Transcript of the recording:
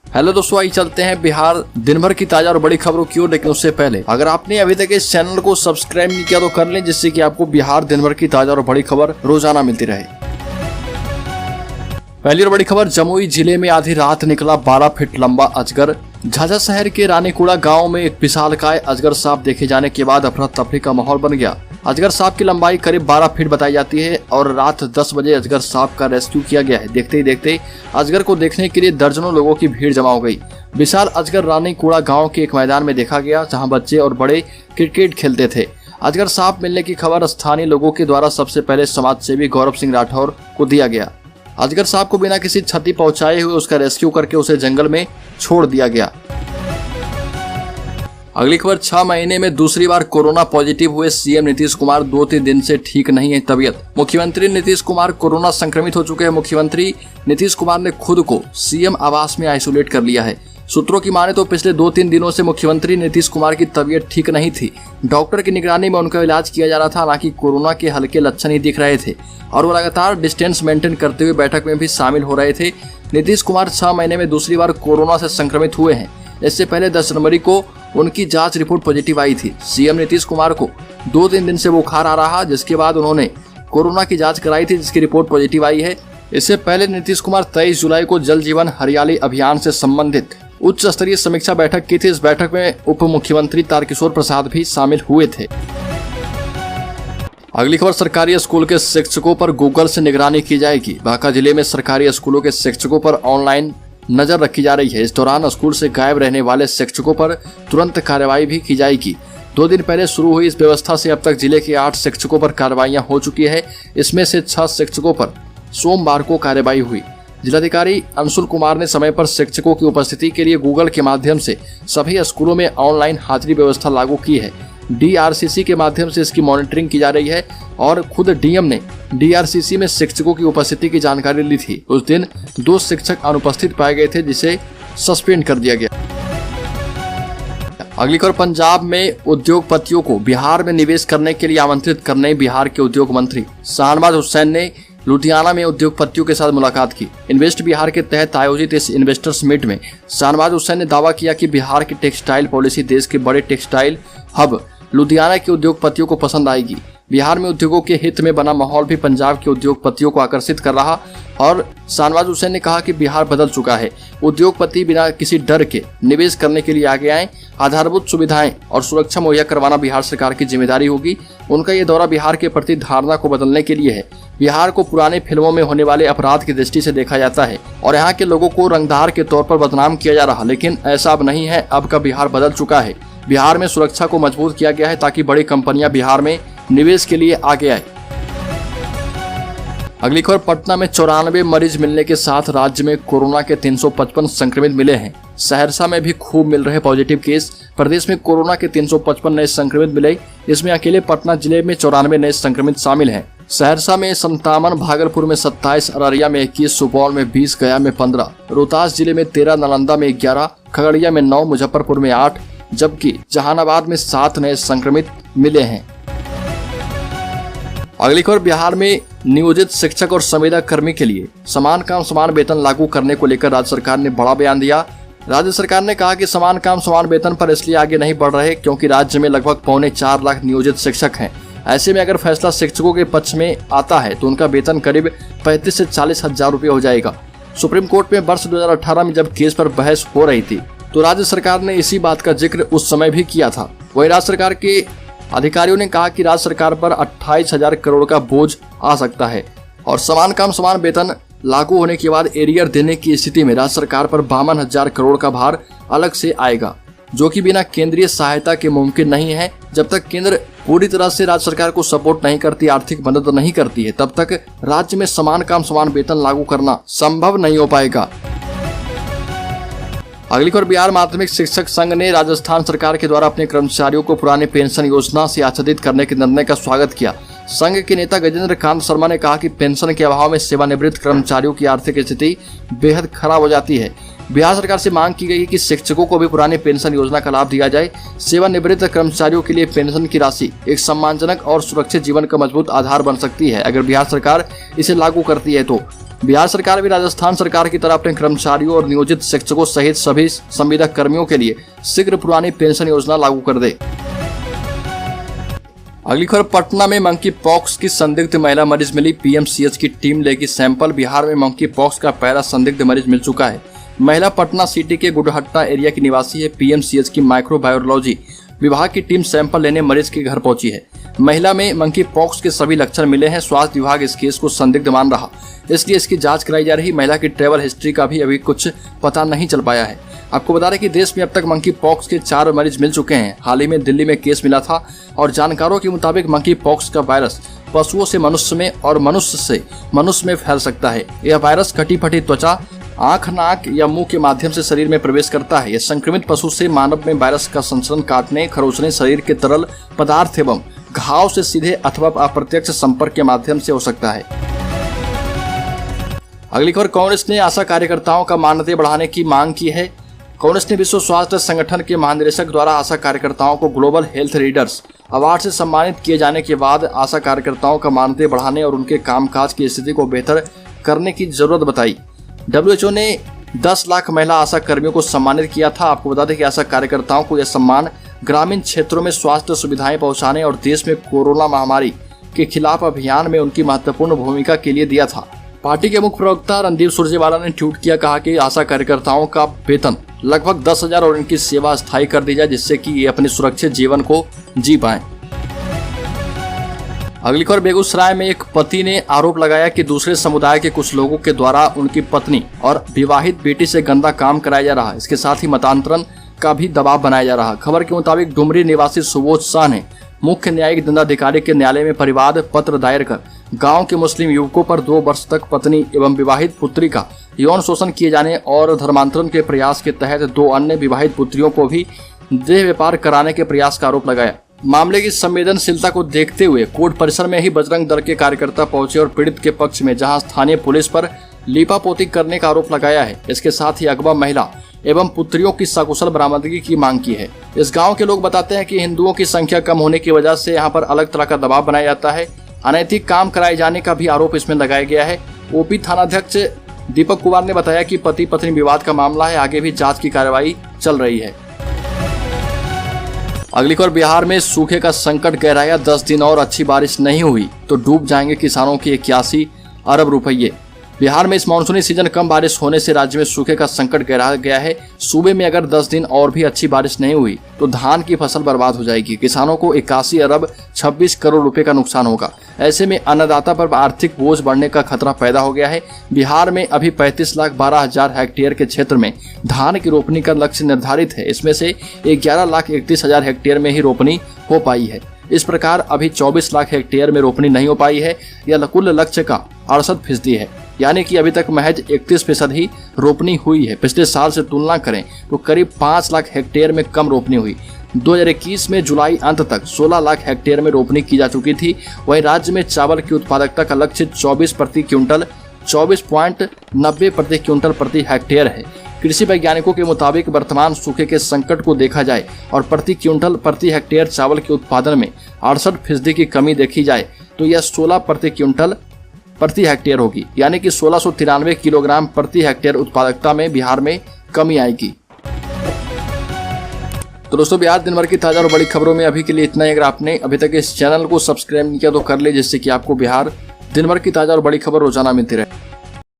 Hello दोस्तों, आइए चलते हैं बिहार दिन भर की ताजा और बड़ी खबरों की ओर। लेकिन उससे पहले अगर आपने अभी तक इस चैनल को सब्सक्राइब नहीं किया तो कर लें, जिससे कि आपको बिहार दिन भर की ताजा और बड़ी खबर रोजाना मिलती रहे। पहली और बड़ी खबर, जमुई जिले में आधी रात निकला 12 फीट लंबा अजगर। झाझा शहर के रानीकुड़ा गांव में एक विशालकाय अजगर सांप देखे जाने के बाद अफरा तफरी का माहौल बन गया। अजगर सांप की लंबाई करीब 12 फीट बताई जाती है और रात 10 बजे अजगर सांप का रेस्क्यू किया गया है। देखते ही देखते अजगर को देखने के लिए दर्जनों लोगों की भीड़ जमा हो गई। विशाल अजगर रानीकुड़ा गांव के एक मैदान में देखा गया, जहां बच्चे और बड़े क्रिकेट खेलते थे। अजगर सांप मिलने की खबर स्थानीय लोगों के द्वारा सबसे पहले समाज सेवी गौरव सिंह राठौर को दिया गया। अजगर सांप को बिना किसी क्षति पहुंचाए हुए उसका रेस्क्यू करके उसे जंगल में छोड़ दिया गया। अगली खबर, 6 महीने में दूसरी बार कोरोना पॉजिटिव हुए सीएम नीतीश कुमार। 2-3 दिन से ठीक नहीं है तबीयत। मुख्यमंत्री नीतीश कुमार कोरोना संक्रमित हो चुके हैं। मुख्यमंत्री नीतीश कुमार ने खुद को सीएम आवास में आइसोलेट कर लिया है। सूत्रों की माने तो पिछले 2-3 दिनों से मुख्यमंत्री नीतीश कुमार की तबीयत ठीक नहीं थी। डॉक्टर की निगरानी में उनका इलाज किया जा रहा था। हालांकि कोरोना के हल्के लक्षण ही दिख रहे थे और वो लगातार डिस्टेंस मेंटेन करते हुए बैठक में भी शामिल हो रहे थे। नीतीश कुमार 6 महीने में दूसरी बार कोरोना से संक्रमित हुए हैं। इससे पहले 10 जनवरी को उनकी जांच रिपोर्ट पॉजिटिव आई थी। सीएम नीतीश कुमार को 2-3 दिन से बुखार आ रहा, जिसके बाद उन्होंने कोरोना की जांच कराई थी, जिसकी रिपोर्ट पॉजिटिव आई है। इससे पहले नीतीश कुमार 23 जुलाई को जल जीवन हरियाली अभियान से संबंधित उच्च स्तरीय समीक्षा बैठक की थी। इस बैठक में उप मुख्यमंत्री तारकिशोर प्रसाद भी शामिल हुए थे। अगली खबर, सरकारी स्कूल के शिक्षकों पर गूगल से निगरानी की जाएगी। बांका जिले में सरकारी स्कूलों के शिक्षकों पर ऑनलाइन नजर रखी जा रही है। इस दौरान स्कूल से गायब रहने वाले शिक्षकों पर तुरंत कार्रवाई भी की जाएगी। 2 दिन पहले शुरू हुई इस व्यवस्था से अब तक जिले के 8 शिक्षकों पर कार्रवाइयां हो चुकी है। इसमें से 6 शिक्षकों पर सोमवार को कार्रवाई हुई। जिलाधिकारी अंशुल कुमार ने समय पर शिक्षकों की उपस्थिति के लिए गूगल के माध्यम से सभी स्कूलों में ऑनलाइन हाजिरी व्यवस्था लागू की है। DRCC के माध्यम से इसकी मॉनिटरिंग की जा रही है और खुद डीएम ने DRCC में शिक्षकों की उपस्थिति की जानकारी ली थी। उस दिन 2 शिक्षक अनुपस्थित पाए गए थे, जिसे सस्पेंड कर दिया गया। अगली खबर, पंजाब में उद्योगपतियों को बिहार में निवेश करने के लिए आमंत्रित करने बिहार के उद्योग मंत्री शाहनवाज हुसैन ने लुधियाना में उद्योगपतियों के साथ मुलाकात की। इन्वेस्ट बिहार के तहत आयोजित इस इन्वेस्टर्स मीट में शाहनवाज हुसैन ने दावा किया कि बिहार की टेक्सटाइल पॉलिसी देश के बड़े टेक्सटाइल हब लुधियाना के उद्योगपतियों को पसंद आएगी। बिहार में उद्योगों के हित में बना माहौल भी पंजाब के उद्योगपतियों को आकर्षित कर रहा और शाहनवाज हुसैन ने कहा कि बिहार बदल चुका है। उद्योगपति बिना किसी डर के निवेश करने के लिए आगे आए। आधारभूत सुविधाएं और सुरक्षा मुहैया करवाना बिहार सरकार की जिम्मेदारी होगी। उनका ये दौरा बिहार के प्रति धारणा को बदलने के लिए है। बिहार को पुरानी फिल्मों में होने वाले अपराध की दृष्टि से देखा जाता है और यहाँ के लोगों को रंगदार के तौर पर बदनाम किया जा रहा, लेकिन ऐसा अब नहीं है। अब का बिहार बदल चुका है। बिहार में सुरक्षा को मजबूत किया गया है ताकि बड़ी कंपनियां बिहार में निवेश के लिए आगे आए। अगली खबर, पटना में 94 मरीज मिलने के साथ राज्य में कोरोना के 355 संक्रमित मिले हैं। सहरसा में भी खूब मिल रहे पॉजिटिव केस। प्रदेश में कोरोना के 355 नए संक्रमित मिले। इसमें अकेले पटना जिले में 94 नए संक्रमित शामिल हैं। सहरसा में 57, भागलपुर में 27, अररिया में 21, सुपौल में 20, गया में 15, रोहतास जिले में 13, नालंदा में 11, खगड़िया में 9, मुजफ्फरपुर में 8, जबकि जहानाबाद में 7 नए संक्रमित मिले हैं। अगली खबर, बिहार में नियोजित शिक्षक और संविदा कर्मी के लिए समान काम समान वेतन लागू करने को लेकर राज्य सरकार ने बड़ा बयान दिया। राज्य सरकार ने कहा कि समान काम समान वेतन पर इसलिए आगे नहीं बढ़ रहे क्योंकि राज्य में लगभग 4.25 लाख नियोजित शिक्षक हैं। ऐसे में अगर फैसला शिक्षकों के पक्ष में आता है तो उनका वेतन करीब 35 से 40 हजार रुपये हो जाएगा। सुप्रीम कोर्ट में वर्ष 2018 में जब केस पर बहस हो रही थी तो राज्य सरकार ने इसी बात का जिक्र उस समय भी किया था। वहीं राज्य सरकार के अधिकारियों ने कहा कि राज्य सरकार पर 28,000 करोड़ का बोझ आ सकता है और समान काम समान वेतन लागू होने के बाद एरियर देने की स्थिति में राज्य सरकार पर 52,000 करोड़ का भार अलग से आएगा, जो कि बिना केंद्रीय सहायता के मुमकिन नहीं है। जब तक केंद्र पूरी तरह से राज्य सरकार को सपोर्ट नहीं करती, आर्थिक मदद नहीं करती है, तब तक राज्य में समान काम समान वेतन लागू करना संभव नहीं हो पाएगा। अगली खबर, बिहार माध्यमिक शिक्षक संघ ने राजस्थान सरकार के द्वारा अपने कर्मचारियों को पुराने पेंशन योजना से आच्छादित करने के निर्णय का स्वागत किया। संघ के नेता गजेंद्र कांत शर्मा ने कहा कि पेंशन के अभाव में सेवानिवृत्त कर्मचारियों की आर्थिक स्थिति बेहद खराब हो जाती है। बिहार सरकार से मांग की गई है कि शिक्षकों को भी पुरानी पेंशन योजना का लाभ दिया जाए। सेवानिवृत्त कर्मचारियों के लिए पेंशन की राशि एक सम्मानजनक और सुरक्षित जीवन का मजबूत आधार बन सकती है। अगर बिहार सरकार इसे लागू करती है तो बिहार सरकार भी राजस्थान सरकार की तरह अपने कर्मचारियों और नियोजित शिक्षकों सहित सभी संविदा कर्मियों के लिए शीघ्र पुरानी पेंशन योजना लागू कर दे। अगली खबर, पटना में मंकी पॉक्स की संदिग्ध महिला मरीज मिली, पीएमसीएच की टीम लेगी सैंपल। बिहार में मंकी पॉक्स का पहला संदिग्ध मरीज मिल चुका है। महिला पटना सिटी के गुडहट्टा एरिया की निवासी है। पीएमसीएच की माइक्रोबायोलॉजी विभाग की टीम सैंपल लेने मरीज के घर पहुंची है। महिला में मंकी पॉक्स के सभी लक्षण मिले हैं। स्वास्थ्य विभाग इस केस को संदिग्ध मान रहा, इसलिए इसकी जांच कराई जा रही। महिला की ट्रैवल हिस्ट्री का भी अभी कुछ पता नहीं चल पाया है। आपको बता दें कि देश में अब तक मंकी पॉक्स के 4 मरीज मिल चुके हैं। हाल ही में दिल्ली में केस मिला था और जानकारों के मुताबिक मंकी पॉक्स का वायरस पशुओं से मनुष्य में और मनुष्य से मनुष्य में फैल सकता है। यह वायरस कटी फटी त्वचा, आंख, नाक या मुंह के माध्यम से शरीर में प्रवेश करता है। यह संक्रमित पशु से मानव में वायरस का संचरण, काटने, खरोचने, शरीर के तरल पदार्थ एवं घाव से सीधे अथवा अप्रत्यक्ष संपर्क के माध्यम से हो सकता है। अगली खबर, कांग्रेस ने आशा कार्यकर्ताओं का मानदेय बढ़ाने की मांग की है। कांग्रेस ने विश्व स्वास्थ्य संगठन के महानिदेशक द्वारा आशा कार्यकर्ताओं को ग्लोबल हेल्थ लीडर्स अवार्ड से सम्मानित किए जाने के बाद आशा कार्यकर्ताओं का मानदेय बढ़ाने और उनके कामकाज की स्थिति को बेहतर करने की जरूरत बताई। WHO ने 10 लाख महिला आशा कर्मियों को सम्मानित किया था। आपको बता दें कि आशा कार्यकर्ताओं को यह सम्मान ग्रामीण क्षेत्रों में स्वास्थ्य सुविधाएं पहुंचाने और देश में कोरोना महामारी के खिलाफ अभियान में उनकी महत्वपूर्ण भूमिका के लिए दिया था। पार्टी के मुख्य प्रवक्ता रणदीप सुरजेवाला ने ट्वीट किया, कहा कि आशा कार्यकर्ताओं का वेतन लगभग 10,000 और इनकी सेवा स्थायी कर दी जाए, जिससे कि ये अपने सुरक्षित जीवन को जी पाएं। अगली खबर, बेगूसराय में एक पति ने आरोप लगाया कि दूसरे समुदाय के कुछ लोगों के द्वारा उनकी पत्नी और विवाहित बेटी से गंदा काम कराया जा रहा है। इसके साथ ही मतांतरण का भी दबाव बनाया जा रहा है। खबर के मुताबिक डुमरी निवासी सुबोध शाह ने मुख्य न्यायिक दंडाधिकारी के न्यायालय में परिवाद पत्र दायर कर गांव के मुस्लिम युवकों पर 2 वर्ष तक पत्नी एवं विवाहित पुत्री का यौन शोषण किए जाने और धर्मांतरण के प्रयास के तहत 2 अन्य विवाहित पुत्रियों को भी देह व्यापार कराने के प्रयास का आरोप लगाया। मामले की संवेदनशीलता को देखते हुए कोर्ट परिसर में ही बजरंग दल के कार्यकर्ता पहुंचे और पीड़ित के पक्ष में जहां स्थानीय पुलिस पर लीपापोती करने का आरोप लगाया है, इसके साथ ही अगवा महिला एवं पुत्रियों की सकुशल बरामदगी की मांग की है। इस गांव के लोग बताते हैं कि हिंदुओं की संख्या कम होने की वजह से यहां पर अलग तरह का दबाव बनाया जाता है। अनैतिक काम कराए जाने का भी आरोप इसमें लगाया गया है। ओपी थानाध्यक्ष दीपक कुमार ने बताया कि पति पत्नी विवाद का मामला है, आगे भी जांच की कार्रवाई चल रही है। अगली खबर, बिहार में सूखे का संकट गहराया, 10 दिन और अच्छी बारिश नहीं हुई तो डूब जाएंगे किसानों के 81 अरब रुपये। बिहार में इस मानसूनी सीजन कम बारिश होने से राज्य में सूखे का संकट गहरा गया है। सूबे में अगर 10 दिन और भी अच्छी बारिश नहीं हुई तो धान की फसल बर्बाद हो जाएगी। किसानों को 81 अरब 26 करोड़ रुपए का नुकसान होगा। ऐसे में अन्नदाता पर आर्थिक बोझ बढ़ने का खतरा पैदा हो गया है। बिहार में अभी 35,12,000 हेक्टेयर के क्षेत्र में धान की रोपनी का लक्ष्य निर्धारित है। इसमें से 11,31,000 हेक्टेयर में ही रोपनी हो पाई है। इस प्रकार अभी 24 लाख हेक्टेयर में रोपनी नहीं हो पाई है। यह कुल लक्ष्य का 68% है, यानी कि अभी तक महज 31% ही रोपनी हुई है। पिछले साल से तुलना करें तो करीब 5 लाख हेक्टेयर में कम रोपनी हुई। 2021 में जुलाई अंत तक 16 लाख हेक्टेयर में रोपनी की जा चुकी थी। वहीं राज्य में चावल की उत्पादकता का लक्ष्य 24 प्रति क्विंटल 24.90 प्रति क्विंटल प्रति हेक्टेयर है। कृषि वैज्ञानिकों के मुताबिक वर्तमान सूखे के संकट को देखा जाए और प्रति क्विंटल प्रति हेक्टेयर चावल के उत्पादन में 68% की कमी देखी जाए तो यह 16 प्रति क्विंटल प्रति हेक्टेयर होगी, यानी कि 1693 किलोग्राम प्रति हेक्टेयर उत्पादकता में बिहार में कमी आएगी। तो दोस्तों, बिहार दिन भर की ताजा और बड़ी खबरों में अभी के लिए इतना ही। अगर आपने अभी तक इस चैनल को सब्सक्राइब नहीं किया तो कर ले, जिससे कि आपको बिहार दिन भर की ताजा और बड़ी खबर रोजाना मिलती रहे।